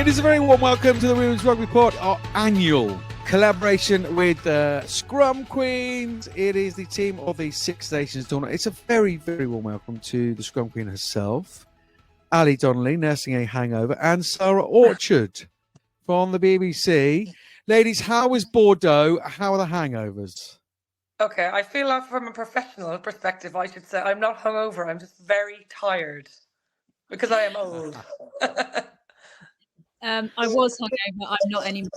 It is a very warm welcome to the Women's Rugby Pod, our annual collaboration with Scrum Queens. It is the team of the Six Nations tournament. It's a very, very warm welcome to the Scrum Queen herself, Ali Donnelly, nursing a hangover, and Sara Orchard from the BBC. Ladies, how is Bordeaux? How are the hangovers? Okay, I feel like from a professional perspective, I should say I'm not hungover. I'm just very tired because I am old. I was hungover. I'm not anymore.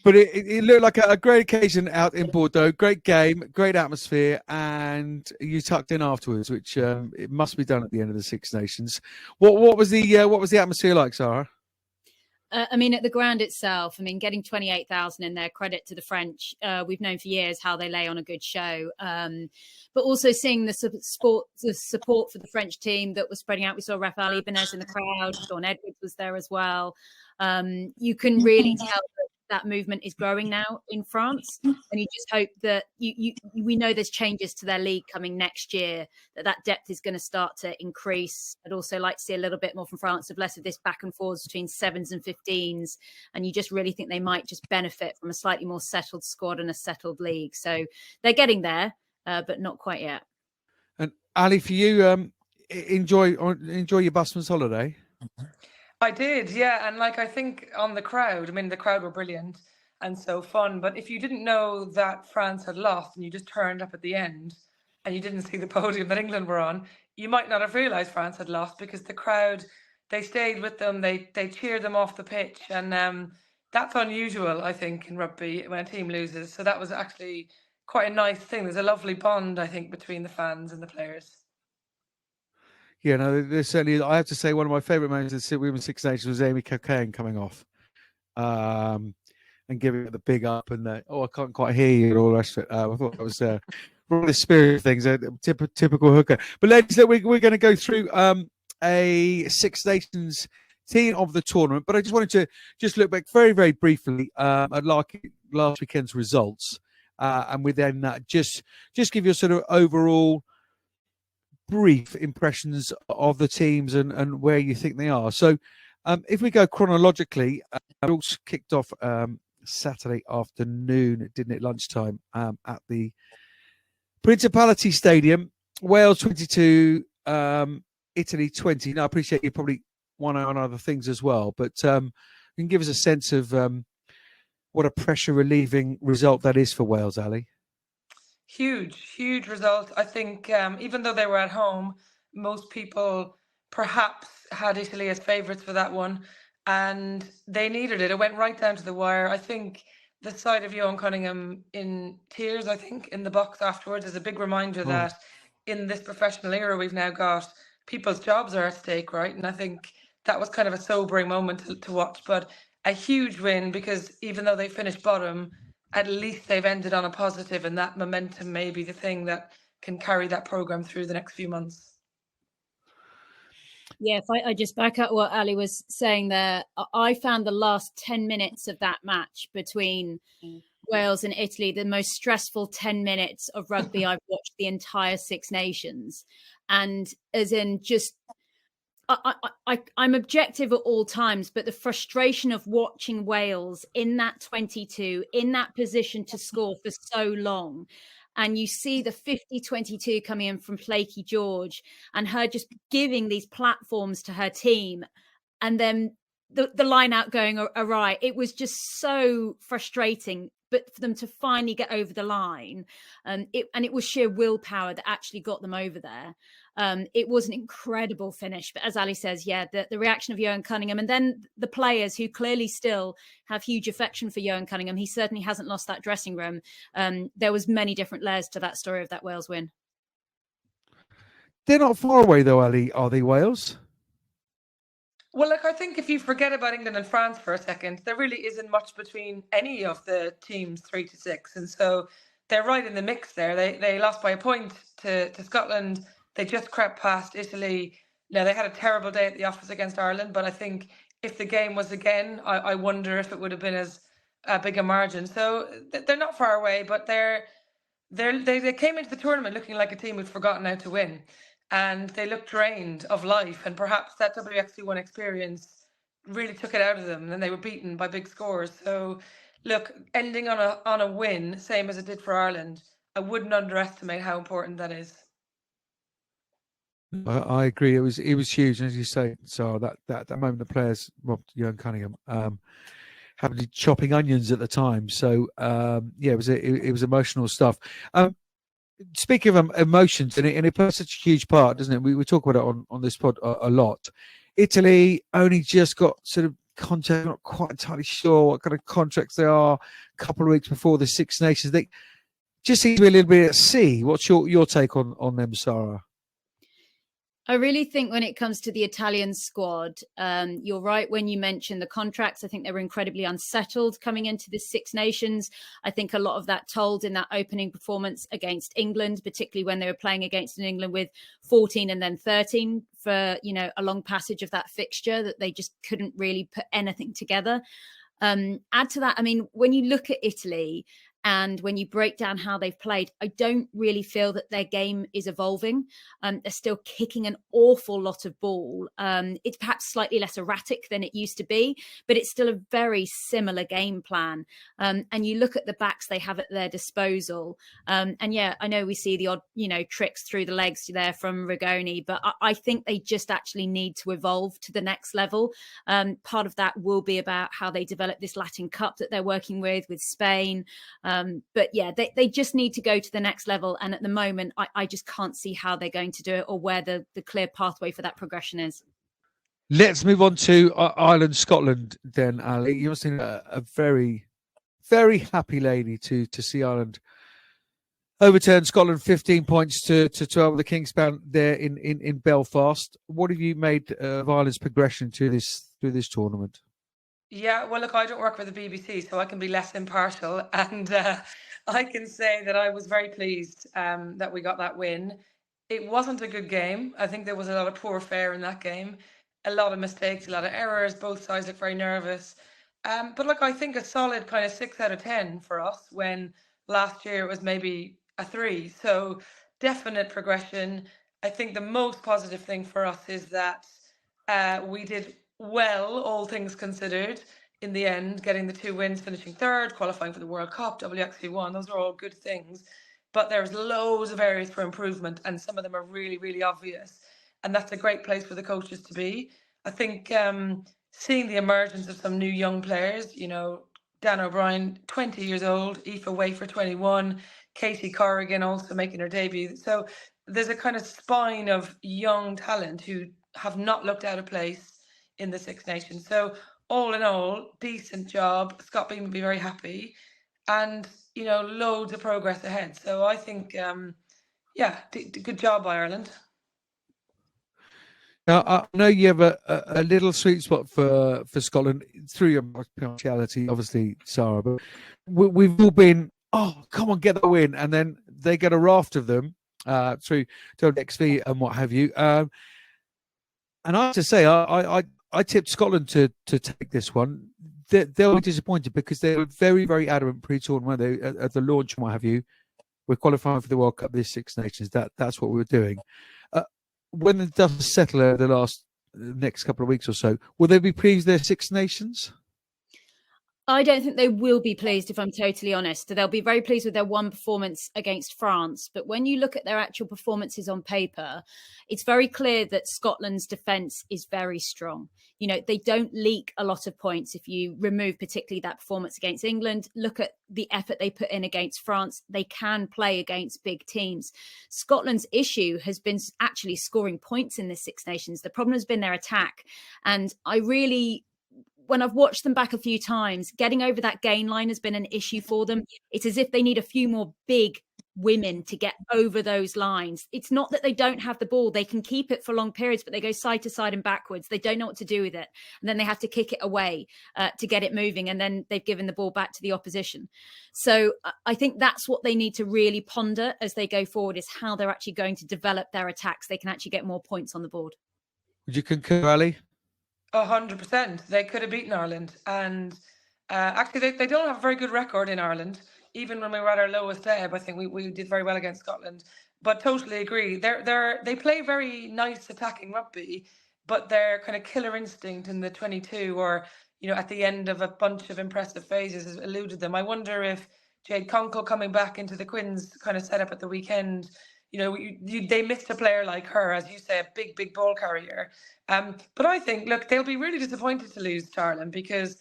But it looked like a great occasion out in Bordeaux. Great game, great atmosphere, and you tucked in afterwards, which it must be done at the end of the Six Nations. What was the atmosphere like, Sarah? I mean, at the ground itself, getting 28,000 in there, credit to the French. We've known for years how they lay on a good show. But also seeing the support for the French team that was spreading out. We saw Raphael Ibanez in the crowd. Dawn Edwards was there as well. You can really tell that movement is growing now in France, and you just hope that we know there's changes to their league coming next year, that depth is going to start to increase. I'd also like to see a little bit more from France of less of this back and forth between 7s and 15s, and you just really think they might just benefit from a slightly more settled squad and a settled league. So they're getting there, but not quite yet. And Ali, for you, enjoy your busman's holiday. I did, yeah. And I think on the crowd, the crowd were brilliant and so fun. But if you didn't know that France had lost and you just turned up at the end and you didn't see the podium that England were on, you might not have realised France had lost, because the crowd, they stayed with them, they cheered them off the pitch. And that's unusual, I think, in rugby when a team loses. So that was actually quite a nice thing. There's a lovely bond, I think, between the fans and the players. Yeah, no, there's certainly. I have to say, one of my favourite moments of the Women's Six Nations was Amy Cocaine coming off, and giving it the big up, and I can't quite hear you, and all the rest of it. I thought that was one of the spirit of things, a typical hooker. But ladies, we're going to go through a Six Nations team of the tournament. But I just wanted to just look back very, very briefly at last weekend's results, and within that, just give you a sort of overall brief impressions of the teams and where you think they are. So if we go chronologically, it all kicked off Saturday afternoon, didn't it, lunchtime, at the Principality Stadium. Wales 22, Italy 20. Now, I appreciate you probably want to on other things as well, but you can give us a sense of what a pressure-relieving result that is for Wales, Ali. Huge result. I think even though they were at home, most people perhaps had Italy as favourites for that one, and they needed it. It went right down to the wire. I think the sight of Johan Cunningham in tears, I think, in the box afterwards is a big reminder that in this professional era we've now got, people's jobs are at stake, right? And I think that was kind of a sobering moment to watch, but a huge win, because even though they finished bottom, at least they've ended on a positive, and that momentum may be the thing that can carry that programme through the next few months. Yeah, if I just back up what Ali was saying there, I found the last 10 minutes of that match between Wales and Italy the most stressful 10 minutes of rugby I've watched the entire Six Nations. And as in just... I'm objective at all times, but the frustration of watching Wales in that 22, in that position to score for so long, and you see the 50-22 coming in from Flaky George and her just giving these platforms to her team, and then the line out going awry. It was just so frustrating. But for them to finally get over the line, it was sheer willpower that actually got them over there. It was an incredible finish. But as Ali says, the reaction of Johan Cunningham, and then the players who clearly still have huge affection for Johan Cunningham. He certainly hasn't lost that dressing room. There was many different layers to that story of that Wales win. They're not far away, though, Ali, are they, Wales? Well, I think if you forget about England and France for a second, there really isn't much between any of the teams 3-6. And so they're right in the mix there. They lost by a point to Scotland. They just crept past Italy. Now, they had a terrible day at the office against Ireland, but I think if the game was again, I wonder if it would have been as big a margin. So they're not far away, but they came into the tournament looking like a team who'd forgotten how to win. and they looked drained of life. And perhaps that WXC1 experience really took it out of them, and they were beaten by big scores. So, look, ending on a win, same as it did for Ireland, I wouldn't underestimate how important that is. I agree. It was huge, and as you say, so that moment the players robbed Jørn Cunningham, having chopping onions at the time. So yeah, it was emotional stuff. Speaking of emotions, and it plays such a huge part, doesn't it? We talk about it on this pod a lot. Italy only just got sort of contact, not quite entirely sure what kind of contracts they are. A couple of weeks before the Six Nations, they just seem to be a little bit at sea. What's your take on them, Sara? I really think when it comes to the Italian squad, you're right when you mention the contracts. I think they were incredibly unsettled coming into the Six Nations. I think a lot of that told in that opening performance against England, particularly when they were playing against an England with 14 and then 13 for, a long passage of that fixture, that they just couldn't really put anything together. Add to that, I mean, when you look at Italy, and when you break down how they've played, I don't really feel that their game is evolving. They're still kicking an awful lot of ball. It's perhaps slightly less erratic than it used to be, but it's still a very similar game plan. And you look at the backs they have at their disposal. And yeah, I know we see the odd, tricks through the legs there from Rigoni, but I think they just actually need to evolve to the next level. Part of that will be about how they develop this Latin Cup that they're working with Spain. But yeah, they just need to go to the next level. And at the moment, I just can't see how they're going to do it or where the clear pathway for that progression is. Let's move on to Ireland, Scotland then, Ali. You must have been a very, very happy lady to see Ireland overturn Scotland 15 points to 12 with the Kingspan there in Belfast. What have you made of Ireland's progression through this tournament? Yeah, well, look, I don't work for the BBC, so I can be less impartial. And I can say that I was very pleased that we got that win. It wasn't a good game. I think there was a lot of poor fare in that game, a lot of mistakes, a lot of errors. Both sides looked very nervous. But look, I think a solid kind of 6 out of 10 for us, when last year it was maybe a 3. So definite progression. I think the most positive thing for us is that we did well, all things considered, in the end, getting the 2 wins, finishing 3rd, qualifying for the World Cup, WXC1. Those are all good things. But there's loads of areas for improvement, and some of them are really, really obvious. And that's a great place for the coaches to be. I think seeing the emergence of some new young players, Dan O'Brien, 20 years old, Aoife Wafer, 21, Katie Corrigan also making her debut. So there's a kind of spine of young talent who have not looked out of place in the Six Nations. So all in all, decent job. Scott Beam would be very happy, and loads of progress ahead. So I think good job, Ireland. Now, I know you have a little sweet spot for Scotland through your partiality, obviously, Sara, but we've all been, oh, come on, get the win, and then they get a raft of them through XV and what have you. And I have to say, I tipped Scotland to take this one. They'll be disappointed because they were very, very adamant pre-tournament, at the launch and what have you. We're qualifying for the World Cup, this Six Nations. That's what we were doing. When the dust settle over the next couple of weeks or so, will they be pleased with their Six Nations? I don't think they will be pleased, if I'm totally honest. They'll be very pleased with their one performance against France. But when you look at their actual performances on paper, it's very clear that Scotland's defence is very strong. They don't leak a lot of points. If you remove particularly that performance against England, look at the effort they put in against France. They can play against big teams. Scotland's issue has been actually scoring points in the Six Nations. The problem has been their attack. And when I've watched them back a few times, getting over that gain line has been an issue for them. It's as if they need a few more big women to get over those lines. It's not that they don't have the ball. They can keep it for long periods, but they go side to side and backwards. They don't know what to do with it. And then they have to kick it away to get it moving. And then they've given the ball back to the opposition. So I think that's what they need to really ponder as they go forward, is how they're actually going to develop their attacks. They can actually get more points on the board. Would you concur, Ali? 100%. They could have beaten Ireland. And actually, they don't have a very good record in Ireland. Even when we were at our lowest ebb, I think we did very well against Scotland. but totally agree. They play very nice attacking rugby, but their kind of killer instinct in the 22 or, at the end of a bunch of impressive phases has eluded them. I wonder if Jade Conkle coming back into the Quins kind of setup at the weekend, they missed a player like her, as you say, a big ball carrier. But I think, look, they'll be really disappointed to lose Charlton, because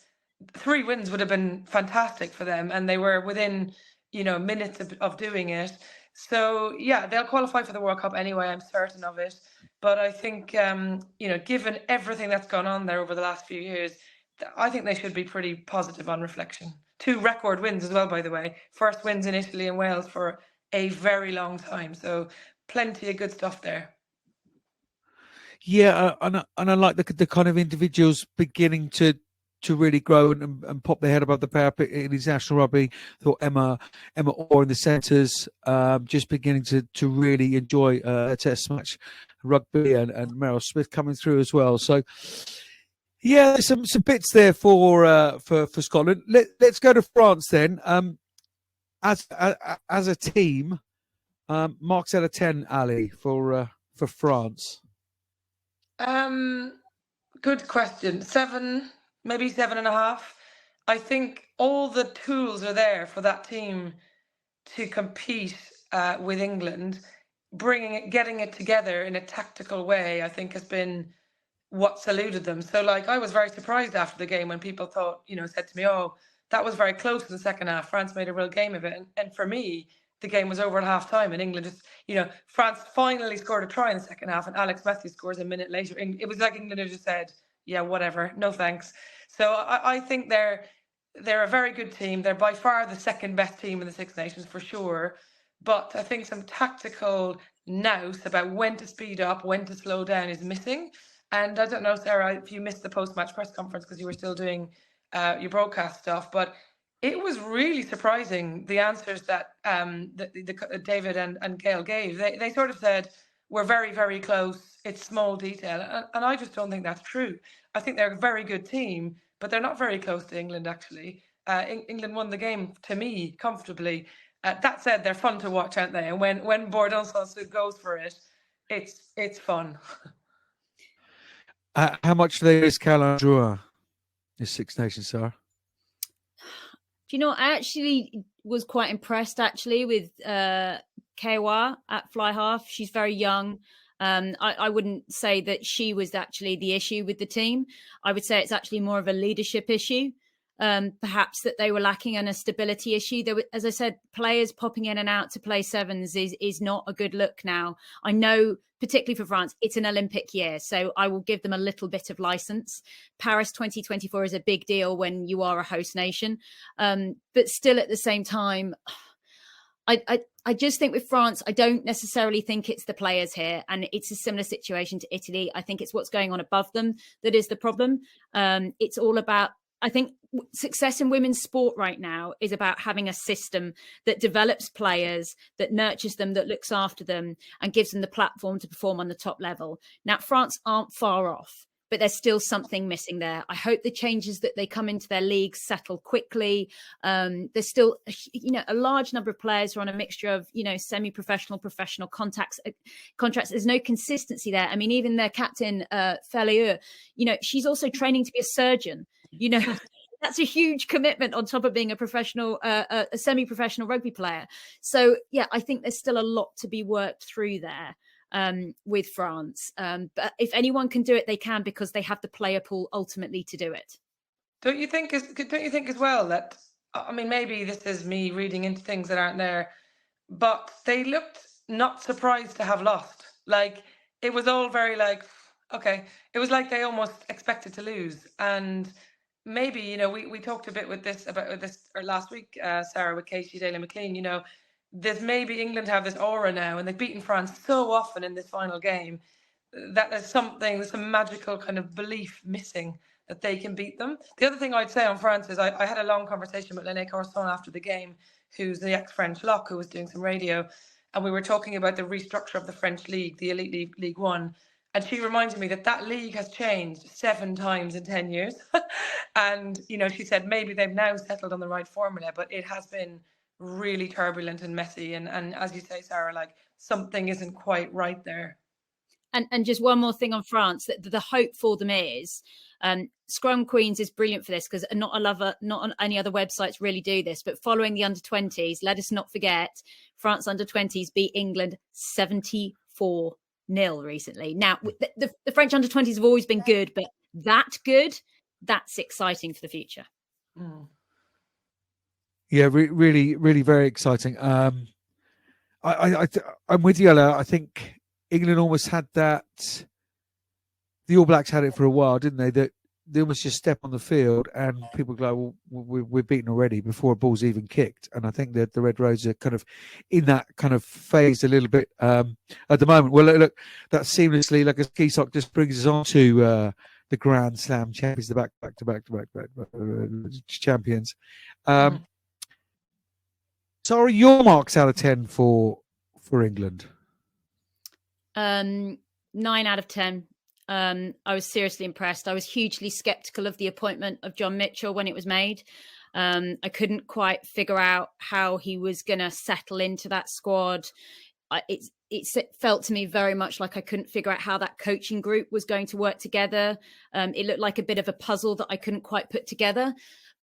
3 wins would have been fantastic for them, and they were within, minutes of doing it. So yeah, they'll qualify for the World Cup anyway, I'm certain of it. But I think, given everything that's gone on there over the last few years, I think they should be pretty positive on reflection. 2 record wins as well, by the way. First wins in Italy and Wales for a very long time. So plenty of good stuff there. Yeah, and I like the kind of individuals beginning to really grow and pop their head above the parapet in international rugby. I thought Emma Orr in the centres, just beginning to really enjoy a test match rugby, and Meryl Smith coming through as well. So yeah, there's some bits there for Scotland. Let's go to France then. As a team, marks out of 10, Ali, for France. Good question. 7, maybe 7.5. I think all the tools are there for that team to compete with England. Getting it together in a tactical way, I think, has been what's eluded them. So, I was very surprised after the game when people thought, said to me, "Oh, that was very close in the second half. France made a real game of it." And for me, the game was over at half time, and England just, France finally scored a try in the second half, and Alex Matthews scores a minute later. It was like England had just said, "Yeah, whatever, no thanks." So I think they're a very good team. They're by far the second best team in the Six Nations for sure. But I think some tactical nous about when to speed up, when to slow down is missing. And I don't know, Sarah, if you missed the post-match press conference because you were still doing your broadcast stuff, but it was really surprising, the answers that David and Gail gave. They sort of said, we're very, very close. It's small detail. And I just don't think that's true. I think they're a very good team, but they're not very close to England, actually. England won the game, to me, comfortably. That said, they're fun to watch, aren't they? And when Bourdon goes for it, it's fun. How much do they risk Caroline Drouin, this Six Nations, Sarah? Do you know, I actually was quite impressed, actually, with Kewa at fly half. She's very young. I wouldn't say that she was actually the issue with the team. I would say it's actually more of a leadership issue. Perhaps that they were lacking on a stability issue. There were, as I said, players popping in and out to play sevens is not a good look now. I know, particularly for France, it's an Olympic year, so I will give them a little bit of license. Paris 2024 is a big deal when you are a host nation. But still at the same time, I just think with France, I don't necessarily think it's the players here, and it's a similar situation to Italy. I think it's what's going on above them that is the problem. It's all about, I think success in women's sport right now is about having a system that develops players, that nurtures them, that looks after them, and gives them the platform to perform on the top level. Now, France aren't far off, but there's still something missing there. I hope the changes that they come into their leagues settle quickly. There's still, a large number of players who are on a mixture of, semi-professional, professional contracts. There's no consistency there. I mean, even their captain, Felieu, she's also training to be a surgeon. That's a huge commitment on top of being a professional, a semi-professional rugby player. So, yeah, I think there's still a lot to be worked through there with France. But if anyone can do it, they can, because they have the player pool ultimately to do it. Don't you think as well that, I mean, maybe this is me reading into things that aren't there, but they looked not surprised to have lost. It was all very okay. It was like they almost expected to lose. And maybe, we talked a bit about this last week, Sarah, with Katie Daly-McLean. There's maybe England have this aura now, and they've beaten France so often in this final game that there's some magical kind of belief missing that they can beat them. The other thing I'd say on France is I had a long conversation with Lene Corson after the game, who's the ex-French lock who was doing some radio, and we were talking about the restructure of the French league, the Elite League One. And she reminded me that league has changed 7 times in 10 years. And, she said maybe they've now settled on the right formula, but it has been really turbulent and messy. And as you say, Sarah, like something isn't quite right there. And just one more thing on France, that the hope for them is Scrum Queens is brilliant for this, because not on any other websites really do this, but following the under-20s, let us not forget France under-20s beat England 74-0 recently. Now, the French under-20s have always been good, but that's exciting for the future. Yeah, really, really very exciting. I'm with you, Ella. I think England almost had that. The All Blacks had it for a while, didn't they? That they almost just step on the field and people go, well, we're beaten already before a ball's even kicked. And I think that the Red Roses are kind of in that kind of phase a little bit at the moment. Well, look, that seamlessly, like a ski sock, just brings us on to the Grand Slam champions, the back champions. Sara, your marks out of 10 for England? 9 out of 10. I was seriously impressed. I was hugely skeptical of the appointment of John Mitchell when it was made. I couldn't quite figure out how he was going to settle into that squad. It felt to me very much like I couldn't figure out how that coaching group was going to work together. It looked like a bit of a puzzle that I couldn't quite put together.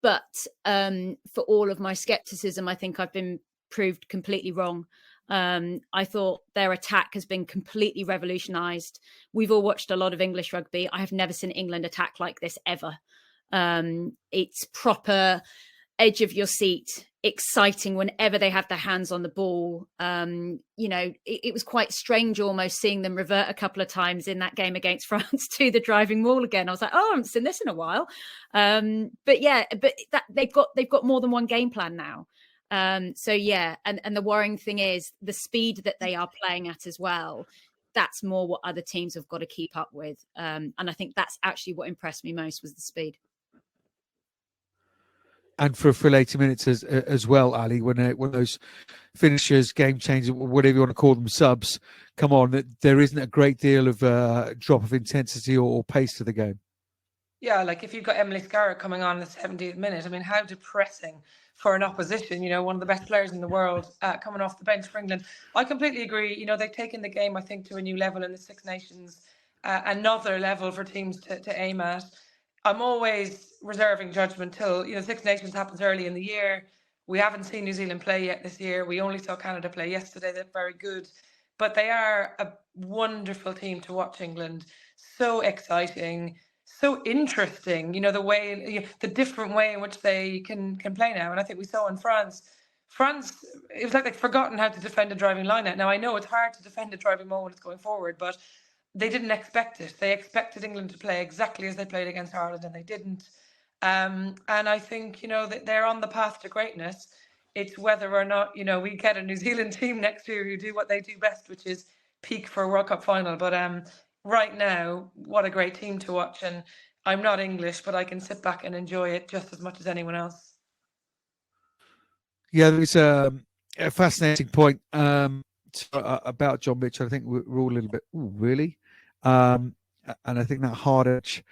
But for all of my skepticism, I think I've been proved completely wrong. I thought their attack has been completely revolutionised. We've all watched a lot of English rugby. I have never seen England attack like this ever. It's proper edge of your seat, exciting whenever they have their hands on the ball. It was quite strange almost seeing them revert a couple of times in that game against France to the driving wall again. I was like, I haven't seen this in a while. But they've got more than one game plan now. And the worrying thing is the speed that they are playing at as well. That's more what other teams have got to keep up with. And I think that's actually what impressed me most, was the speed. And for 80 minutes as well, Ali, when those finishers, game changers, whatever you want to call them, subs, come on, there isn't a great deal of drop of intensity or pace to the game. Yeah, like if you've got Emily Scarrett coming on in the 70th minute, I mean, how depressing for an opposition, one of the best players in the world coming off the bench for England. I completely agree. They've taken the game, I think, to a new level in the Six Nations, another level for teams to aim at. I'm always reserving judgment till, Six Nations happens early in the year. We haven't seen New Zealand play yet this year. We only saw Canada play yesterday. They're very good. But they are a wonderful team to watch, England. So exciting, so interesting, the way, the different way in which they can play now. And I think we saw in France, it was like they'd forgotten how to defend a driving line out. Now, I know it's hard to defend a driving ball when it's going forward, but they didn't expect it. They expected England to play exactly as they played against Ireland, and they didn't. And I think, that they're on the path to greatness. It's whether or not, we get a New Zealand team next year who do what they do best, which is peak for a World Cup final. But right now, what a great team to watch. And I'm not English, but I can sit back and enjoy it just as much as anyone else. Yeah, there's a fascinating point about John Mitchell. I think we're all a little bit, really? And I think that hard edge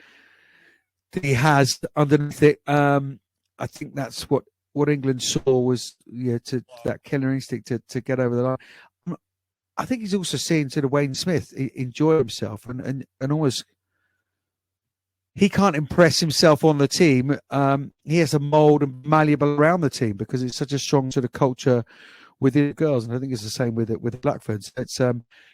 that he has underneath it, I think that's what England saw was to that killer instinct to get over the line. I think he's also seen sort of Wayne Smith enjoy himself and almost he can't impress himself on the team. He has to mould and malleable around the team because it's such a strong sort of culture within the girls, and I think it's the same with the Blackburns. It's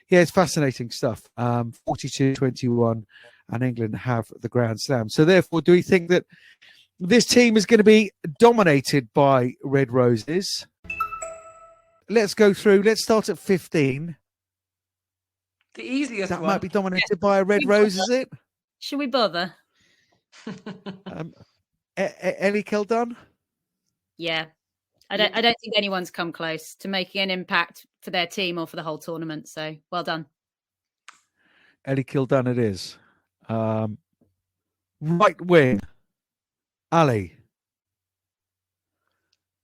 it's fascinating stuff. 42-21, and England have the Grand Slam. So therefore, do we think that this team is going to be dominated by Red Roses? Let's go through. Let's start at 15. The easiest that one. Might be dominated by a Red Rose, is it? Should we bother? Ellie Kildunn? Yeah. I don't think anyone's come close to making an impact for their team or for the whole tournament. So well done. Ellie Kildunn it is. Right wing. Ali.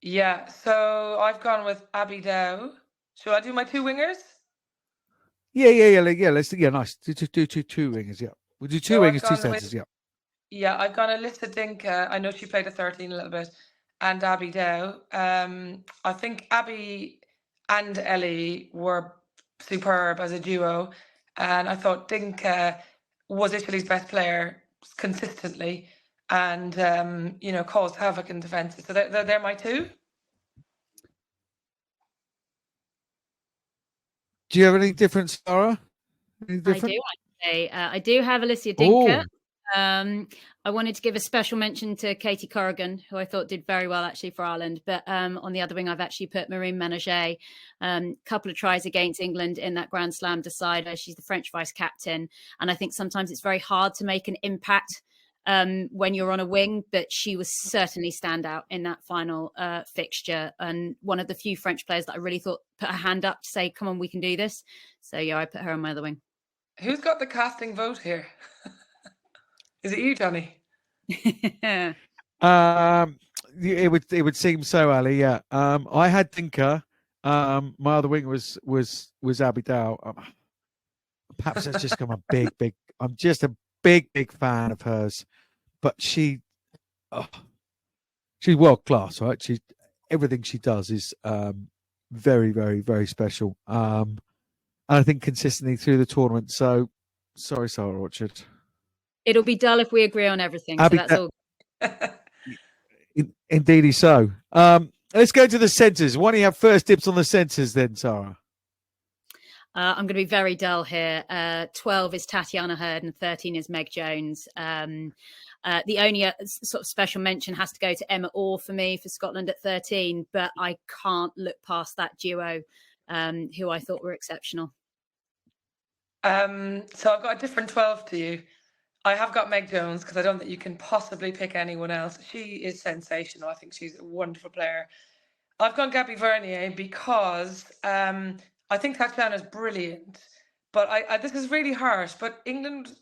Yeah, so I've gone with Abby Dow. Should I do my two wingers? Yeah. Let's nice. Do two wingers. Yeah, we'll do two wingers, two centers. Yeah. Yeah, I've gone Alyssa Dinka. I know she played a 13 a little bit. and Abby Dow. I think Abby and Ellie were superb as a duo, and I thought Dinka was Italy's best player consistently, and caused havoc in defences. So they're my two. Do you have any different, Sara? Any different? I do have Alicia Dinker. I wanted to give a special mention to Katie Corrigan, who I thought did very well actually for Ireland. But on the other wing, I've actually put Marine Ménager. Couple of tries against England in that Grand Slam decider. She's the French vice captain. And I think sometimes it's very hard to make an impact when you're on a wing, but she was certainly standout in that final fixture, and one of the few French players that I really thought put her hand up to say, come on, we can do this. So yeah, I put her on my other wing. Who's got the casting vote here? Is it you, Johnny? It would seem so, Ali. Yeah. I had Dinker. My other wing was Abby Dow. Perhaps that's just I'm I'm just a big fan of hers. But she's world class, right? Everything she does is very, very, very special. And I think consistently through the tournament. So sorry, Sara Orchard. It'll be dull if we agree on everything. So that's all. Indeedy so. Let's go to the centres. Why don't you have first dips on the centres then, Sara? I'm going to be very dull here. 12 is Tatiana Hurd and 13 is Meg Jones. The only sort of special mention has to go to Emma Orr for me for Scotland at 13, but I can't look past that duo, who I thought were exceptional. So I've got a different 12 to you. I have got Meg Jones because I don't think you can possibly pick anyone else. She is sensational. I think she's a wonderful player. I've gone Gabby Vernier because I think Tatiana's brilliant, but this is really harsh, but England's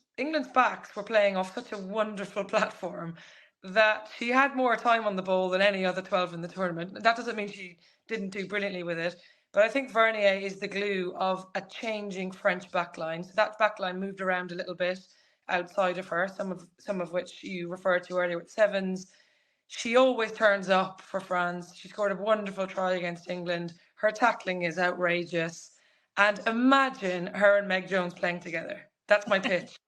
backs were playing off such a wonderful platform that she had more time on the ball than any other 12 in the tournament. That doesn't mean she didn't do brilliantly with it, but I think Vernier is the glue of a changing French backline. So that backline moved around a little bit outside of her, some of which you referred to earlier with sevens. She always turns up for France. She scored a wonderful try against England. Her tackling is outrageous. And imagine her and Meg Jones playing together. That's my pitch.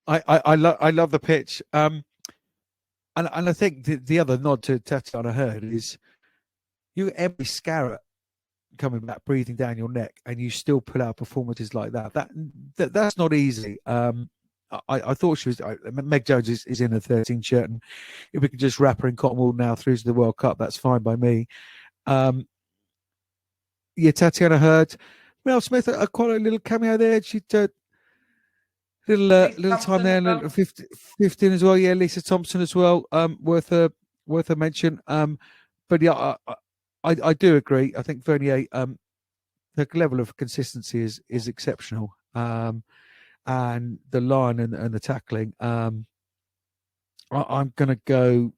I love the pitch. And I think the other nod to Tatiana Hurd is you every scarret coming back, breathing down your neck, and you still put out performances like that. That's not easy. I thought she was. Meg Jones is in a 13 shirt, and if we could just wrap her in cotton wool now through to the World Cup, that's fine by me. Tatiana Hurd, Mel Smith, quite a little cameo there. She did little time there, well. 15 as well. Yeah, Lisa Thompson as well. Worth a mention. But yeah, I do agree. I think Vernier, the level of consistency is exceptional. And the line and the tackling. I'm going to go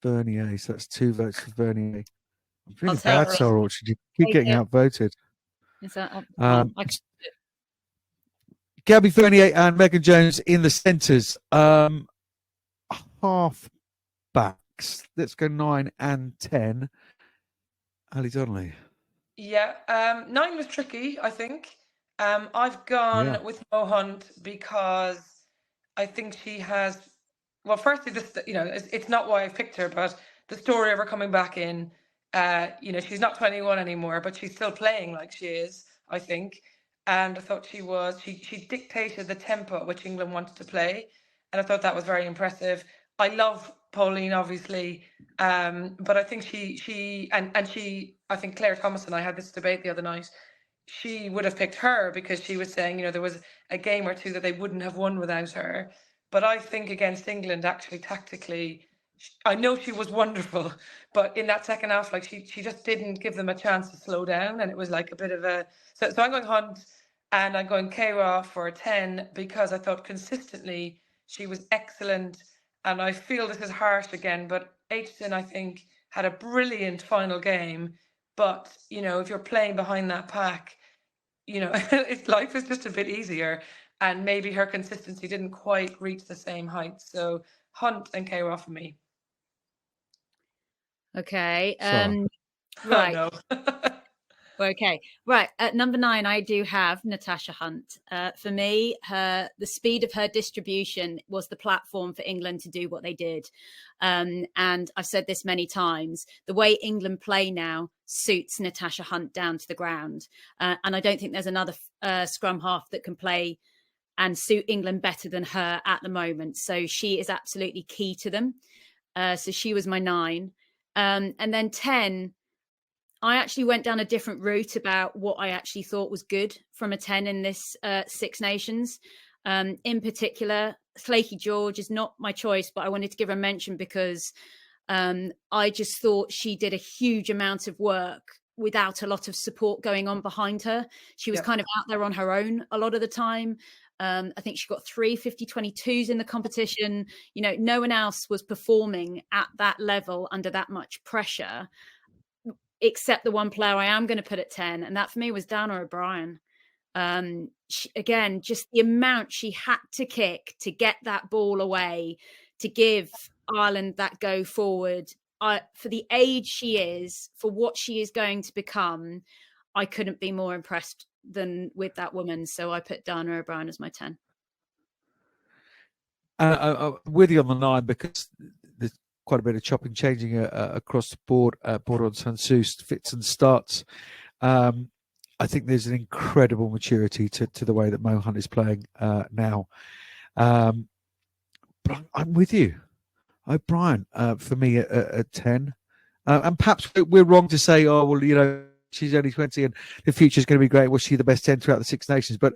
Vernier. So that's 2 votes for Vernier. I'm really bad, Sara Orchard. You keep getting outvoted. Is that Gabby Vernier and Megan Jones in the centres. Half backs. Let's go 9 and 10. Ali Donnelly. Yeah, 9 was tricky, I think. I've gone with Mo Hunt because I think she has. Well, firstly, it's not why I picked her, but the story of her coming back in. She's not 21 anymore, but she's still playing like she is, I think. And I thought she dictated the tempo at which England wanted to play. And I thought that was very impressive. I love Pauline, obviously. But I think I think Claire Thomas and I had this debate the other night. She would have picked her because she was saying, there was a game or two that they wouldn't have won without her. But I think against England, actually, tactically, I know she was wonderful, but in that second half, like she just didn't give them a chance to slow down, and it was like a bit of a. So I'm going Hunt, and I'm going Keira for 10 because I thought consistently she was excellent, and I feel this is harsh again, but Aitchison I think had a brilliant final game, but if you're playing behind that pack, life is just a bit easier, and maybe her consistency didn't quite reach the same heights. So Hunt and Keira for me. Okay. Sorry. Right. Oh, no. Okay, right. At number 9, I do have Natasha Hunt. For me, the speed of her distribution was the platform for England to do what they did. And I've said this many times, the way England play now suits Natasha Hunt down to the ground. And I don't think there's another scrum half that can play and suit England better than her at the moment. So she is absolutely key to them. So she was my 9. And then 10, I actually went down a different route about what I actually thought was good from a 10 in this Six Nations. In particular, Flaky George is not my choice, but I wanted to give her a mention because I just thought she did a huge amount of work without a lot of support going on behind her. She was kind of out there on her own a lot of the time. I think she got 3 50-22s in the competition. You know, no one else was performing at that level under that much pressure, except the one player I am going to put at 10. And that for me was Dana O'Brien. Again, just the amount she had to kick to get that ball away, to give Ireland that go forward. For the age she is, for what she is going to become, I couldn't be more impressed than with that woman. So I put Dana O'Brien as my 10. I'm with you on the 9 because there's quite a bit of chopping, changing across the board. Border on Sansus fits and starts. I think there's an incredible maturity to the way that Mo Hunt is playing now. But I'm with you. O'Brien, for me, at 10. And perhaps we're wrong to say, oh, well, you know, she's only 20 and the future's going to be great. Was she the best 10 throughout the Six Nations? But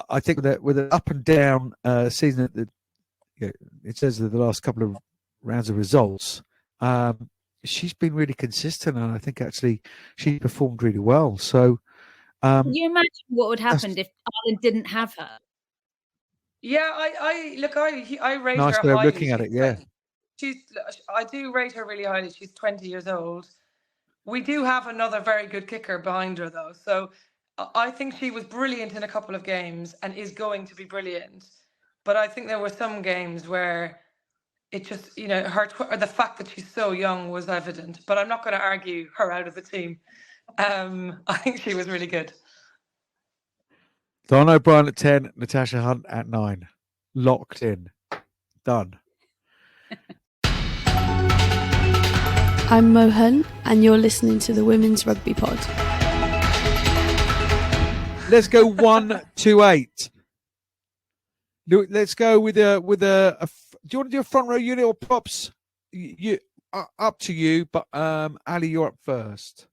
I think that with an up and down season, it says that the last couple of rounds of results, she's been really consistent. And I think actually she performed really well. So, can you imagine what would happen if Ireland didn't have her? Yeah, I rate nice her way of highly. looking at it, yeah. I do rate her really highly. She's 20 years old. We do have another very good kicker behind her, though. So I think she was brilliant in a couple of games and is going to be brilliant. But I think there were some games where it just, you know, the fact that she's so young was evident. But I'm not going to argue her out of the team. I think she was really good. Don O'Brien at 10, Natasha Hunt at 9. Locked in. Done. I'm Mo Hunt, and you're listening to the Women's Rugby Pod. Let's go 1 to 8. Let's go with a. Do you want to do a front row unit or props? You up to you, but Ali, you're up first.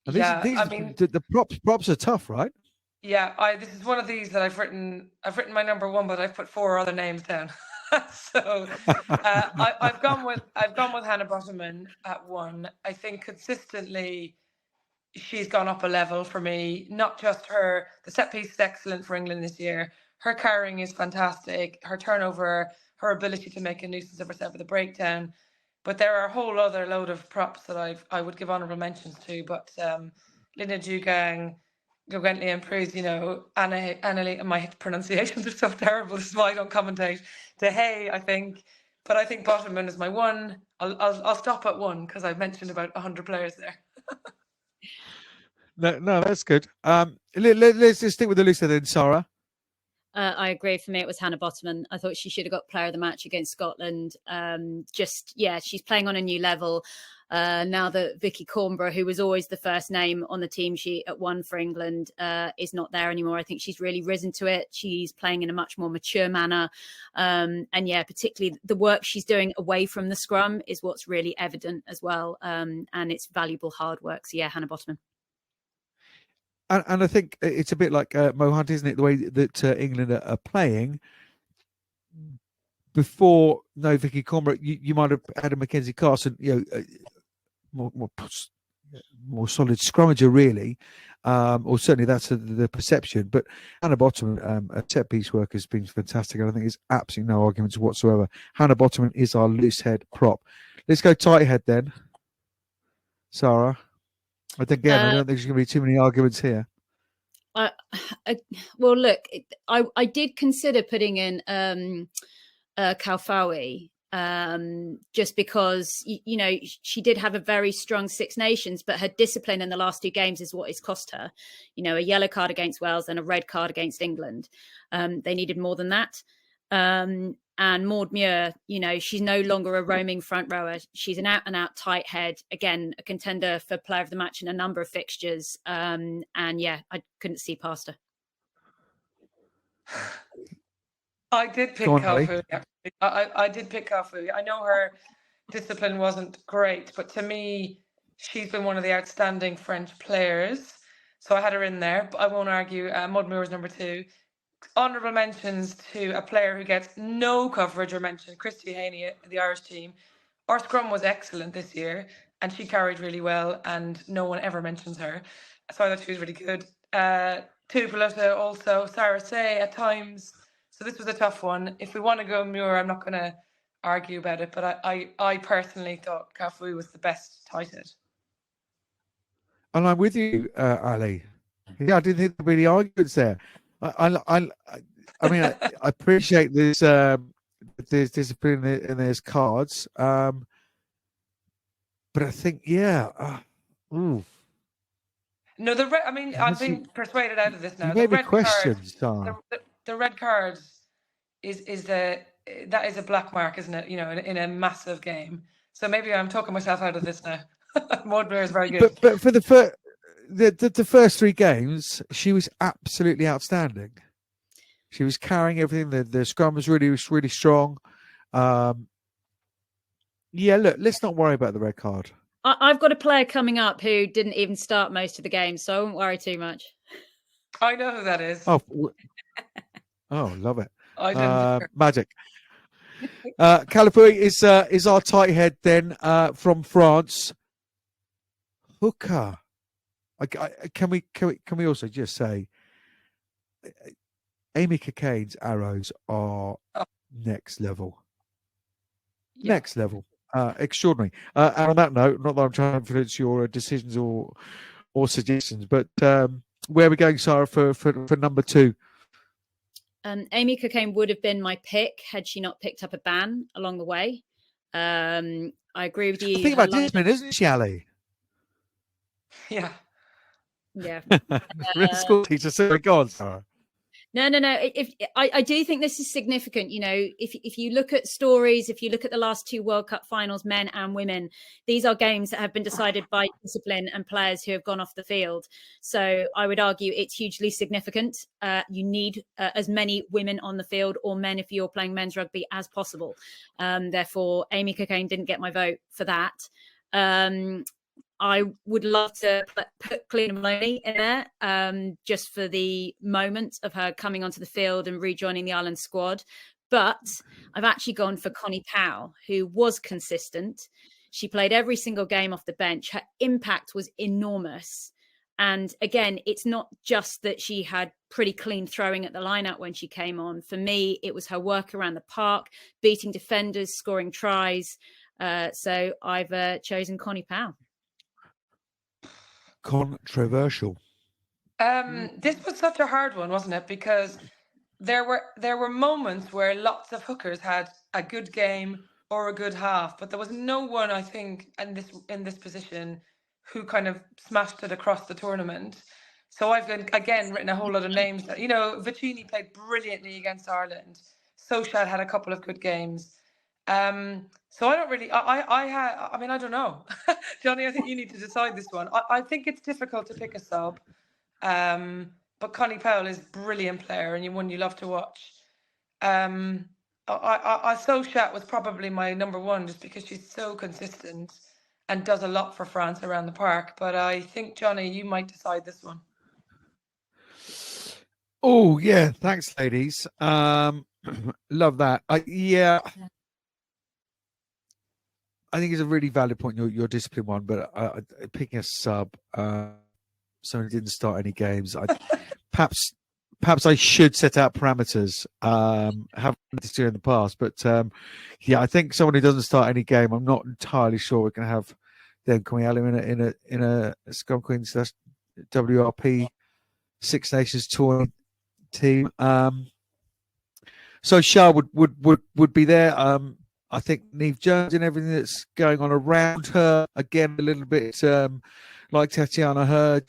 And the props are tough, right? Yeah, this is one of these that I've written my number 1, but I've put 4 other names down. So I've gone with Hannah Bottomman at 1. I think consistently she's gone up a level for me. Not just the set piece is excellent for England this year. Her carrying is fantastic. Her turnover, her ability to make a nuisance of herself with a breakdown. But there are a whole other load of props that I would give honourable mentions to. But Linda Dugang, Gwentley and Pruse, you know, Annalie, my pronunciations are so terrible. This is why I don't commentate. Hey, I think. But I think Bottomman is my 1. I'll stop at 1 because I've mentioned about 100 players there. No, that's good. Let's just stick with the list then, Sara. I agree. For me, it was Hannah Bottomman. I thought she should have got player of the match against Scotland. She's playing on a new level. Now that Vicky Cornborough, who was always the first name on the team sheet at 1 for England, is not there anymore. I think she's really risen to it. She's playing in a much more mature manner. Particularly the work she's doing away from the scrum is what's really evident as well. And it's valuable hard work. So yeah, Hannah Bottomman. And I think it's a bit like Mo Hunt, isn't it? The way that England are playing. Before Vicky Cornborough, you might have had a Mackenzie Carson, you know, more solid scrummager, really, or certainly that's the perception. But Hannah Bottomman, a set piece work has been fantastic. And I think there's absolutely no arguments whatsoever. Hannah Bottomman is our loose head prop. Let's go tight head then, Sara. But again, I don't think there's going to be too many arguments here. Well, look, I did consider putting in Kaufawi, just because, you know, she did have a very strong Six Nations, but her discipline in the last 2 games is what has cost her, you know, a yellow card against Wales and a red card against England. They needed more than that. And Maud Muir, you know, she's no longer a roaming front rower. She's an out and out tight head. Again, a contender for player of the match in a number of fixtures. And yeah, I couldn't see past her. I did pick Cafu. I did pick Cafu. I know her discipline wasn't great, but to me, she's been one of the outstanding French players. So I had her in there, but I won't argue. Maud Muir was number 2. Honourable mentions to a player who gets no coverage or mention, Christy Haney, the Irish team. Our scrum was excellent this year, and she carried really well, and no one ever mentions her. So I thought she was really good. Tupulosa also, Sara Say at times. So this was a tough one. If we want to go Muir, I'm not going to argue about it, but I personally thought Cafu was the best tighthead. And I'm with you, Ali. Yeah, I didn't think there were any arguments there. I mean, I appreciate this. There's discipline and there's cards, but I think, yeah. No, I've been persuaded out of this now. The red questions, card, the red card that is a black mark, isn't it? You know, in a massive game. So maybe I'm talking myself out of this now. Maud Muir is very good, but for the first 3 games, she was absolutely outstanding. She was carrying everything. The scrum was really strong. Yeah, look, let's not worry about the red card. I've got a player coming up who didn't even start most of the game, so I won't worry too much. I know who that is. Oh, love it. I didn't. Magic. Calipari is our tight head then from France. Hooker. Can we also just say Amy Cocaine's arrows are next level. Yeah. Next level. Extraordinary. And on that note, not that I'm trying to influence your decisions or suggestions, but where are we going, Sara, for number 2? Amy Cocaine would have been my pick had she not picked up a ban along the way. I agree with you. The thing about discipline, isn't she, Ali? Yeah. Yeah. School teacher, sorry, go on, Sara. No. I do think this is significant. You know, if you look at stories, if you look at the last 2 World Cup finals, men and women, these are games that have been decided by discipline and players who have gone off the field. So I would argue it's hugely significant. You need as many women on the field, or men if you're playing men's rugby, as possible. Therefore, Amy Cocaine didn't get my vote for that. I would love to put Clean Maloney in there, just for the moment of her coming onto the field and rejoining the Ireland squad. But I've actually gone for Connie Powell, who was consistent. She played every single game off the bench. Her impact was enormous. And again, it's not just that she had pretty clean throwing at the line-out when she came on. For me, it was her work around the park, beating defenders, scoring tries. So I've chosen Connie Powell. Controversial. This was such a hard one, wasn't it? Because there were moments where lots of hookers had a good game or a good half, but there was no one, I think, in this position who kind of smashed it across the tournament. So I've again written a whole lot of names. You know, Vicini played brilliantly against Ireland. Sochad had a couple of good games. So I don't really, I don't know. Johnny, I think you need to decide this one. I think it's difficult to pick a sub. But Connie Powell is a brilliant player and one you love to watch. Sochad was probably my number 1 just because she's so consistent and does a lot for France around the park. But I think, Johnny, you might decide this one. Oh, yeah. Thanks, ladies. Love that. I think it's a really valid point, your discipline one, but picking a sub, someone who didn't start any games, perhaps I should set out parameters. Haven't this year in the past, but I think someone who doesn't start any game, I'm not entirely sure we're going to have them coming out in a Scrum Queens / WRP Six Nations tour team. So Shah would be there. I think Neve Jones and everything that's going on around her, again, a little bit like Tatiana Hurd,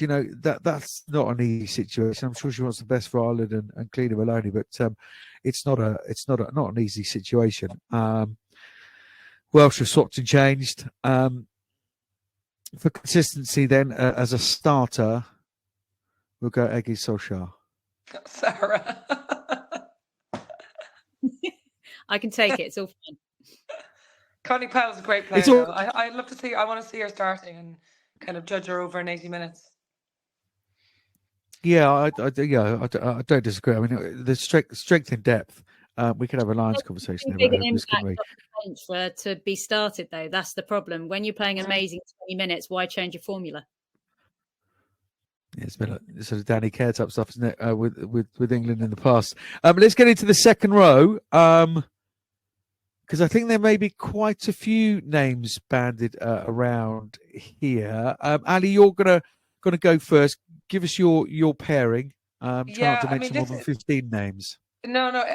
that's not an easy situation. I'm sure she wants the best for Ireland and Cleena Maloney, but it's not an easy situation. Welsh have swapped and changed. For consistency, then, as a starter, we'll go Eggy Solskjaer. Sarah. I can take it. It's all fine. Connie Powell's a great player. Though. I'd love to see. I want to see her starting and kind of judge her over in 80 minutes. Yeah, I don't disagree. I mean, the strength and depth. We could have a Lions conversation about this, couldn't we? For to be started, though, that's the problem. When you're playing amazing 20 minutes, why change your formula? Yeah, it's been like sort of Danny Care type stuff, isn't it? With England in the past. Let's get into the second row. Because I think there may be quite a few names banded around here. Ali, you're gonna go first. Give us your pairing. Try not to mention more than 15 names. No.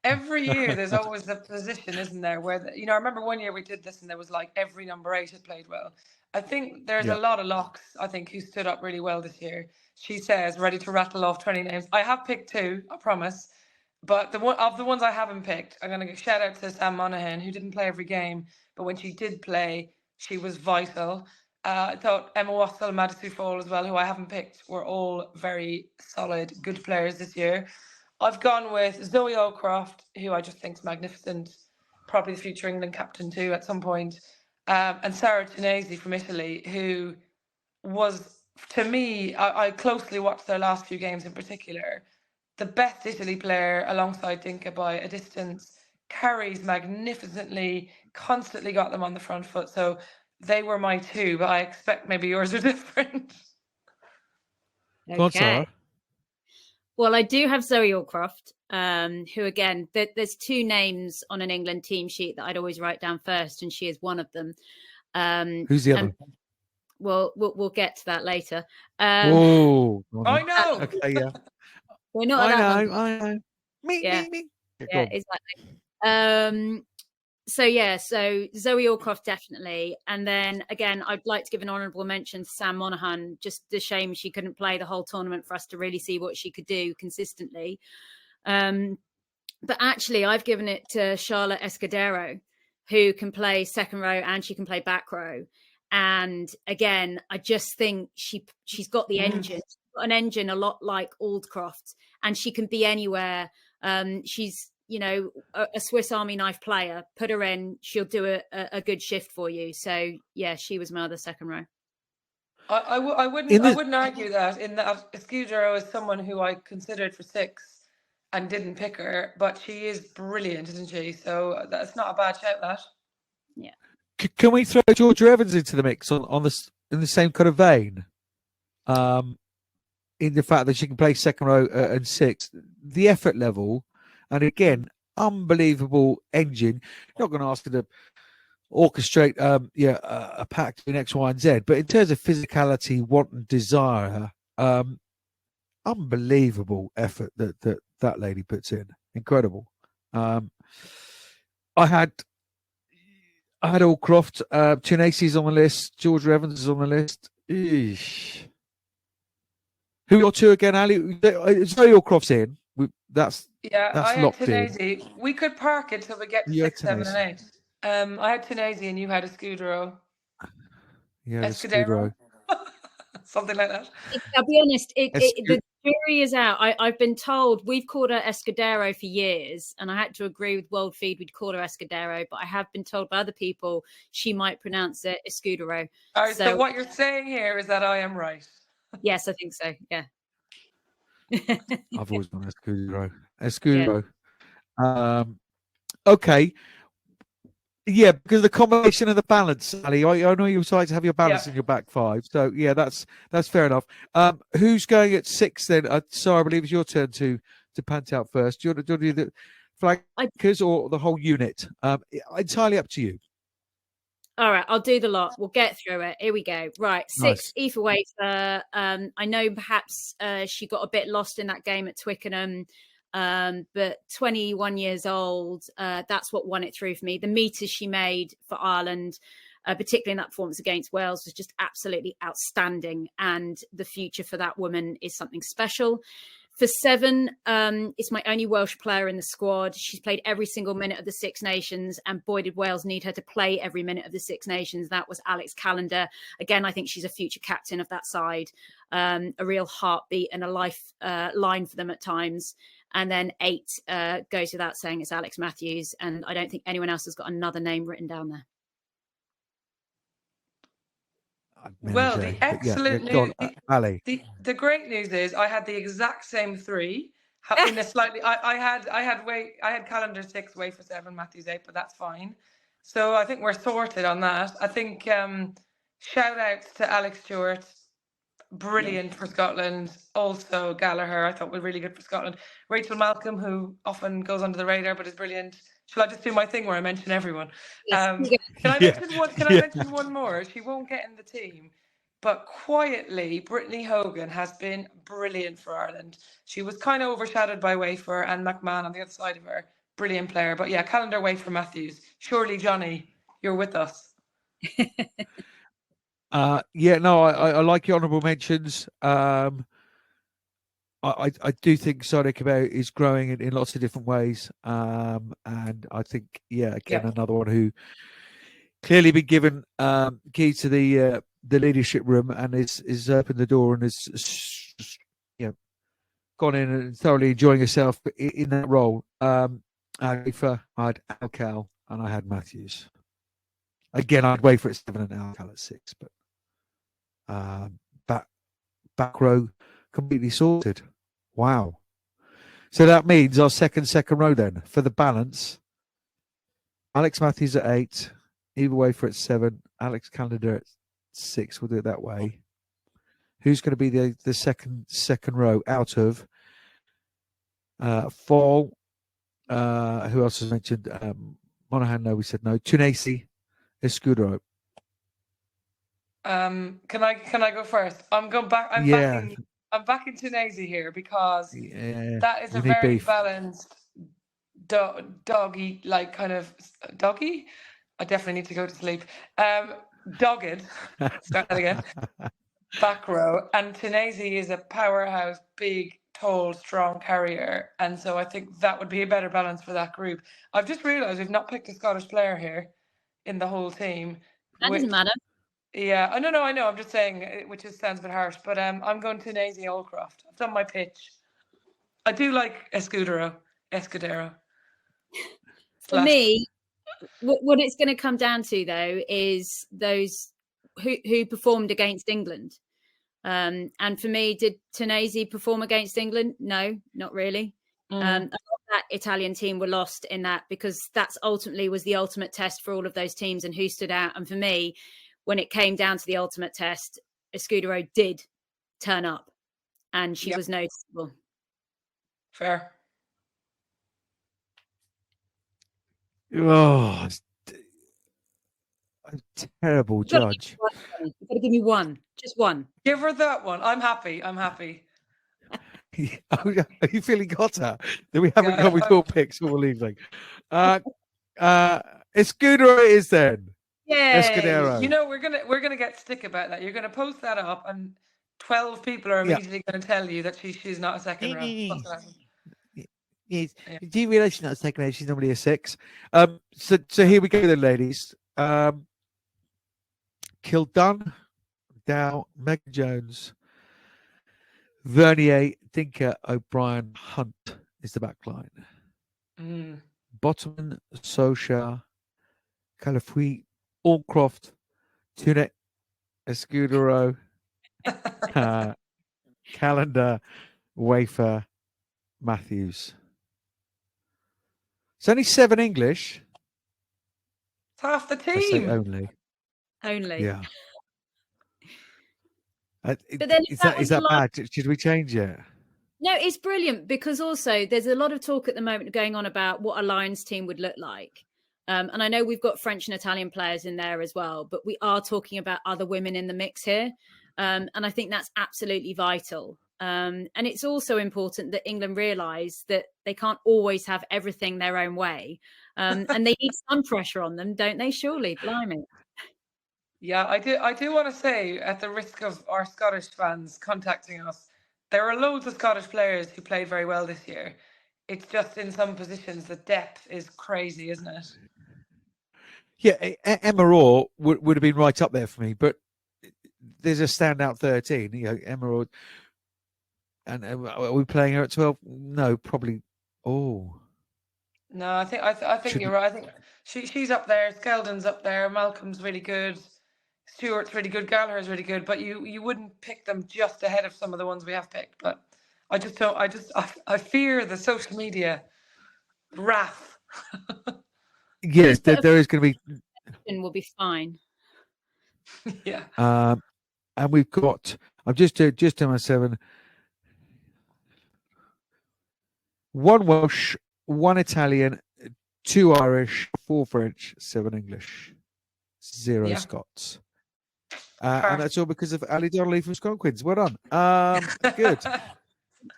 Every year there's always a position, isn't there? Where I remember one year we did this, and there was like every number 8 had played well. I think there's a lot of locks. I think who stood up really well this year. She says ready to rattle off 20 names. I have picked 2, I promise. But the ones I haven't picked, I'm going to shout out to Sam Monaghan, who didn't play every game, but when she did play, she was vital. I thought Emma Wassell and Madison Fall as well, who I haven't picked, were all very solid, good players this year. I've gone with Zoe Allcroft, who I just think is magnificent, probably the future England captain too at some point, and Sara Orchard from Italy, who was, to me, I closely watched their last few games in particular, the best Italy player alongside Dinka by a distance, carries magnificently, constantly got them on the front foot. So they were my 2, but I expect maybe yours are different. Okay. Well, I do have Zoe Allcroft, who, again, there's 2 names on an England team sheet that I'd always write down first, and she is one of them. Who's the other? Well, we'll get to that later. I know. Okay, yeah. We're not. I know. Me. Yeah, exactly. So Zoe Allcroft definitely, and then again, I'd like to give an honourable mention to Sam Monaghan. Just a shame she couldn't play the whole tournament for us to really see what she could do consistently. But actually, I've given it to Charlotte Escudero, who can play second row and she can play back row. And again, I just think she's got the engine. She's got an engine a lot like Aldcroft, and she can be anywhere. She's a Swiss Army knife player. Put her in, she'll do a good shift for you. So yeah, she was my other second row. I wouldn't argue that. In that Escudero is someone who I considered for 6 and didn't pick her, but she is brilliant, isn't she? So that's not a bad shout. That. Yeah. Can we throw Georgia Evans into the mix on this in the same kind of vein? In the fact that she can play second row and 6, the effort level, and again, unbelievable engine. You're not going to ask her to orchestrate a pack between X, Y, and Z, but in terms of physicality, want, and desire, unbelievable effort that lady puts in. Incredible. I had Allcroft, Chinesi's on the list, Georgia Evans is on the list. Eesh. Who are your 2 again, Ali? Zoe Allcroft's in. That's locked in. We could park it till we get to 6, 7, and 8. I had Tunasi and you had Escudero. Yeah, Escudero. Something like that. I'll be honest, the jury is out. I've been told we've called her Escudero for years, and I had to agree with World Feed we'd call her Escudero, but I have been told by other people she might pronounce it Escudero. All right, so what you're saying here is that I am right. Yes, I think so. Yeah. I've always gone Escudero. Yeah. Okay. Yeah, because the combination of the balance, Ali. I know you like to have your balance in your back 5. So yeah, that's fair enough. Who's going at 6 then? Sarah, I believe it's your turn to pant out first. Do you want to do the flankers or the whole unit? Entirely up to you. All right, I'll do the lot. We'll get through it. Here we go. Right, 6, Aoife Waiter. I know perhaps she got a bit lost in that game at Twickenham. But 21 years old, that's what won it through for me. The meters she made for Ireland, particularly in that performance against Wales, was just absolutely outstanding. And the future for that woman is something special. For 7, it's my only Welsh player in the squad. She's played every single minute of the Six Nations, and boy, did Wales need her to play every minute of the Six Nations. That was Alex Callender. Again, I think she's a future captain of that side, a real heartbeat and a lifeline for them at times. And then 8 goes without saying, it's Alex Matthews. And I don't think anyone else has got another name written down there. Well, the excellent news, Ali. the great news is I had the exact same 3. In a slightly, I had Calendar 6, Wafer 7, Matthews 8, but that's fine. So I think we're sorted on that. I think shout outs to Alex Stewart, brilliant for Scotland. Also Gallagher, I thought was really good for Scotland. Rachel Malcolm, who often goes under the radar but is brilliant. Shall I just do my thing where I mention everyone? Can I mention one more? She won't get in the team, but quietly, Brittany Hogan has been brilliant for Ireland. She was kind of overshadowed by Wafer and McMahon on the other side of her. Brilliant player. But yeah, Calendar, Wafer, Matthews. Surely, Johnnie, you're with us. I like your honourable mentions. I do think Sara Orchard is growing in lots of different ways, and I think another one who clearly been given key to the leadership room and is opened the door and is gone in and thoroughly enjoying herself in that role. I had Alcal and I had Matthews. Again, I'd wait for it 7 and Alcal at 6, but back row completely sorted. Wow. So that means our second row then for the balance. Alex Matthews at 8, Eva Wafer at 7, Alex Callender at 6. We'll do it that way. Who's going to be the second row out of Fall? Who else was mentioned? Monaghan, no, we said no. Tunasi, Escudero. Can I go first? I'm going back. I'm back in Tunisia here because that is a very balanced doggy, like kind of doggy. I definitely need to go to sleep. Dogged. Start that again. Back row. And Tunisia is a powerhouse, big, tall, strong carrier. And so I think that would be a better balance for that group. I've just realised we've not picked a Scottish player here in the whole team. That doesn't matter. Yeah, I know. I'm just saying, which sounds a bit harsh, but I'm going to Tunisia Allcroft. I've done my pitch. I do like Escudero. For me, what it's going to come down to, though, is those who performed against England. And for me, did Tunisia perform against England? No, not really. That Italian team were lost in that because that's ultimately was the ultimate test for all of those teams and who stood out. And for me, when it came down to the ultimate test, Escudero did turn up and she was noticeable. Fair. Oh, a terrible judge. You've got to give me one. Just one. Give her that one. I'm happy. Are you feeling hotter? That we haven't gone with your picks all evening. Escudero is then. Yeah. Escudero. You know, we're gonna get stick about that. You're gonna post that up and 12 people are immediately gonna tell you that she's not a second row. Yes. Yeah. Do you realise she's not a second row? She's normally a 6. So here we go then, ladies. Kildun, Dow, Megan Jones, Vernier, Dinker, O'Brien, Hunt is the back line. Bottoman, Sosha, Calafui, Allcroft, Tunet, Escudero, Callender, Wafer, Matthews. It's only 7 English. It's half the I say team. Only. Yeah. But then is that bad? Should we change it? No, it's brilliant because also there's a lot of talk at the moment going on about what a Lions team would look like. And I know we've got French and Italian players in there as well, but we are talking about other women in the mix here. And I think that's absolutely vital And it's also important that England realise that they can't always have everything their own way. And they need some pressure on them, don't they? Surely, blimey. Yeah, I do want to say, at the risk of our Scottish fans contacting us, there are loads of Scottish players who played very well this year. It's just in some positions the depth is crazy, isn't it? Yeah, Emma Orr would have been right up there for me, but there's a standout 13. You know, Emma Orr, and are we playing her at 12? No, probably. Oh, No, I think you're right. I think she's up there. Skeldon's up there. Malcolm's really good. Stewart's really good. Gallagher's really good. But you wouldn't pick them just ahead of some of the ones we have picked. But I just don't. I fear the social media wrath. yes, there is going to be. Will be fine. Yeah. And we've got. I'm just on my 7. 1 Welsh, 1 Italian, 2 Irish, 4 French, 7 English, 0 Scots. And that's all because of Ali Donnelly from Scrum Queens. Well done. Good.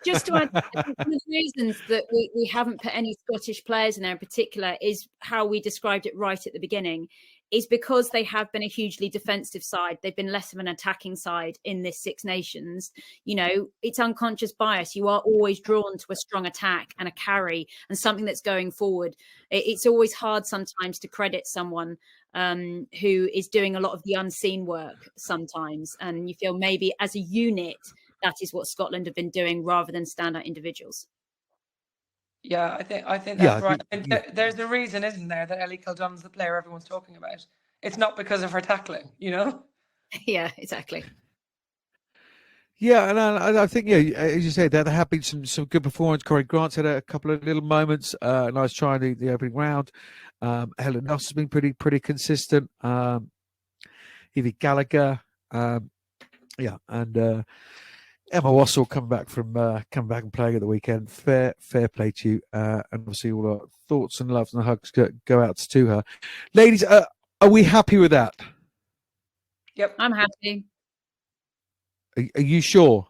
Just to add, I think one of the reasons that we haven't put any Scottish players in there in particular is how we described it right at the beginning, is because they have been a hugely defensive side. They've been less of an attacking side in this Six Nations. You know, it's unconscious bias. You are always drawn to a strong attack and a carry and something that's going forward. It's always hard sometimes to credit someone who is doing a lot of the unseen work sometimes. And you feel maybe as a unit, that is what Scotland have been doing rather than standout individuals. Yeah, I think that's right. And there's a reason, isn't there, that Ellie Kildon's the player everyone's talking about. It's not because of her tackling, you know? Yeah, exactly. Yeah, and I think, as you said, there have been some good performance. Corey Grant's had a couple of little moments. Nice try in the opening round. Helen Nelson's been pretty consistent. Evie Gallagher, and Emma Wassell come back and playing at the weekend. Fair play to you, and obviously all our thoughts and loves and hugs go out to her. Ladies, are we happy with that? Yep, I'm happy. Are you sure?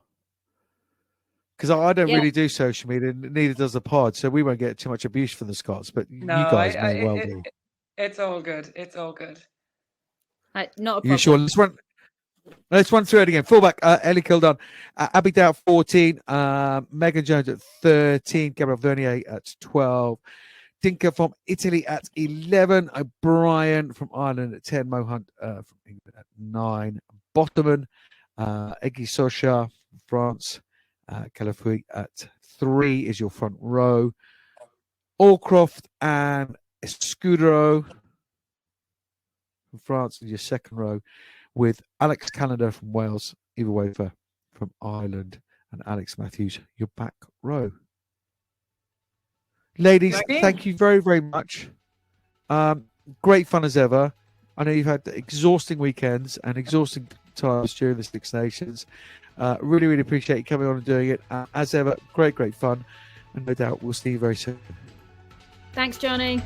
Because I don't really do social media, neither does the pod, so we won't get too much abuse from the Scots. But you guys may well do. It's all good. It's all good. Not a problem. You sure? Let's run through it again. Fullback, Ellie Kildon, Abby Dow at 14, Megan Jones at 13, Gabrielle Vernier at 12, Dinka from Italy at 11, O'Brien from Ireland at 10, Mo Hunt from England at 9, Bottoman, Eggy Socha from France, Calafui at 3 is your front row, Allcroft and Escudero from France is your second row, with Alex Canada from Wales, Eva Wafer from Ireland, and Alex Matthews, your back row. Ladies, thank you very, very much. Great fun as ever. I know you've had exhausting weekends and exhausting times during the Six Nations. Really, really appreciate you coming on and doing it. As ever, great fun. And no doubt we'll see you very soon. Thanks, Johnny.